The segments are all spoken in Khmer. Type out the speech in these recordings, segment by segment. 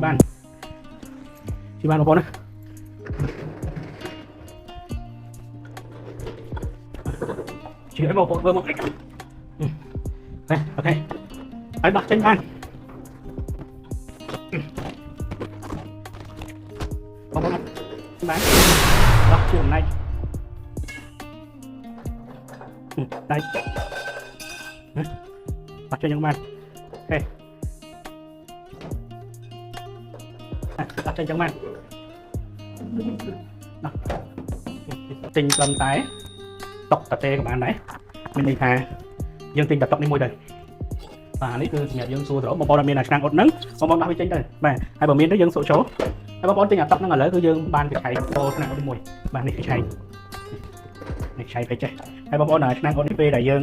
ban một con đấy chỉ lấy một con vừa một cách đây ok hãy đặt trên ban con bán đặt chuồng này đây đặt cho những bạn ok đặt trên chân bạn trình cầm tái tóc tạt tê của bạn đấy mình đi thà dương trình đặt tóc đi môi đời vàនេះគឺសម្រាប់យើងសួរទៅបងប្អូនអត់មានអាឆ្នាំងអត់ហ្នឹងបងប្អូនដាក់វាចេញទៅបាទហើយបើមានទៅយើងសួរចូលហើយបងប្អូនទិញអាតុកហ្នឹងឥឡូវគឺយើងបានពីឆៃចូលឆ្នាំងអត់មួយបាទនេះគឺឆៃនេះឆៃពេកចេះហើយបងប្អូនអាឆ្នាំងអត់នេះពេលដែលយើង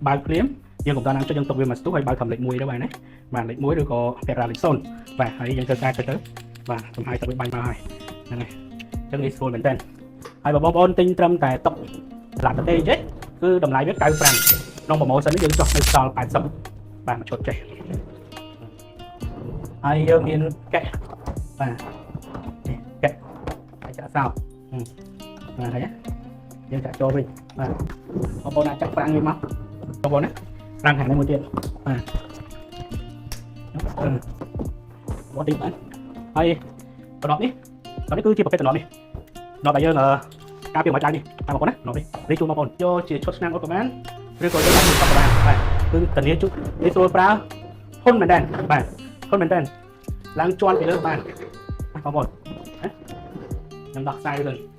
បើកភ្លាមយើងកុំតណាំចុចយើងទុកវាមកស្ទុះហើយបើកcầmលេខ1ទៅបាទណាបាទលេខ1ឬក៏ពាក្យរ៉ាលេខ0បាទហើយយើងធ្វើការទៅបាទចំហាយទឹកវាបាញ់មកហើយហ្នឹងហើយអញ្ចឹងនេះស្រួលមែនតើហើយបងប្អូនទិញត្រឹមតែតុកស្លាតទេអញ្ចឹងគឺតម្លៃវា95ក្នុងប្រម៉ូសិននេះយើងចុះនៅសល់80បាទមកឈុតចេះហើយយើងមានកែបាទកែហើយចាក់សោបាទហើយយើងចាក់ចូលវិញបាទបងប្អូនអាចចាក់ប្រាំងវាមកបងប្អូនណាប្រាំងខាងនេះមួយទៀតបាទបងទីបានហើយតំណប់នេះគឺជាប្រភេទតំណប់នេះតំណប់ដែលយើងការពីមួយចៅនេះបងប្អូនណាតំណប់នេះនេះជួនបងប្អូនយកជាឈុតឆ្នាំងអត់ក៏បានឬក៏យកដាក់ទឹកក៏បានបាទគឺធានាជុំនេះស្រួលប្រើធន់មែនតើបាទធន់មែនតើឡើងជន់ពីលើបានបងប្អូនខ្ញុំដោះខ្សែទៅ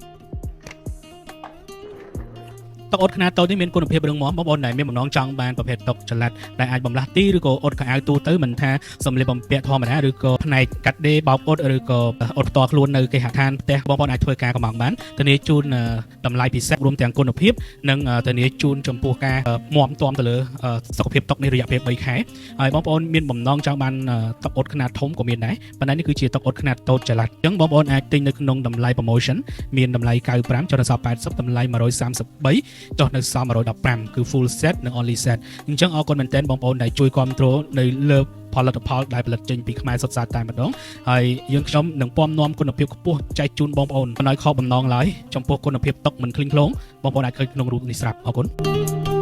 តុកអ៊ុតខ្នាតតូចនេះមានគុណភាពរឹងមាំបងប្អូនដែលមានបំណងចង់បានប្រភេទតុកចល័តដែលអាចបំលាស់ទីឬក៏អ៊ុតខោអាវទូទៅមិនថាសម្លៀកបំពាក់ធម្មតាឬក៏ផ្នែកកាត់ដេរបោកអ៊ុតឬក៏អ៊ុតផ្ទាល់ខ្លួននៅគេហដ្ឋានផ្ទះបងប្អូនអាចធ្វើការកម្មបានធានាជូនតម្លៃពិសេសរួមទាំងគុណភាពនិងធានាជូនចំពោះការមាំទាំទៅលើសុខភាពតុកនេះរយៈពេល3ខែហើយបងប្អូនមានបំណងចង់បានតុកអ៊ុតខ្នាតធំក៏មានដែរប៉ុន្តែនេះគឺជាតុកអ៊ុតខ្នាតតូចចល័តអញ្ចឹងបងប្អូនអាចទិញនៅក្នុងតម្លៃ promotion មានតម្លៃ95ចុះដល់សល់80តម្លៃ133ចុះនៅសល់115គឺ full set និង only set អញ្ចឹងអរគុណមែនទែនបងប្អូនដែលជួយគ្រប់គ្រងនៅលើផលិតផលដែលផលិតចេញពីខ្មែរសុទ្ធសាធតែម្ដងហើយយើងខ្ញុំនឹងពំនាំគុណភាពខ្ពស់ចែកជូនបងប្អូនមិនឲ្យខកបំណងឡើយចំពោះគុណភាពតុកមិនឃ្លីងឃ្លោងបងប្អូនអាចឃើញក្នុងរូបនេះស្រាប់អរគុណ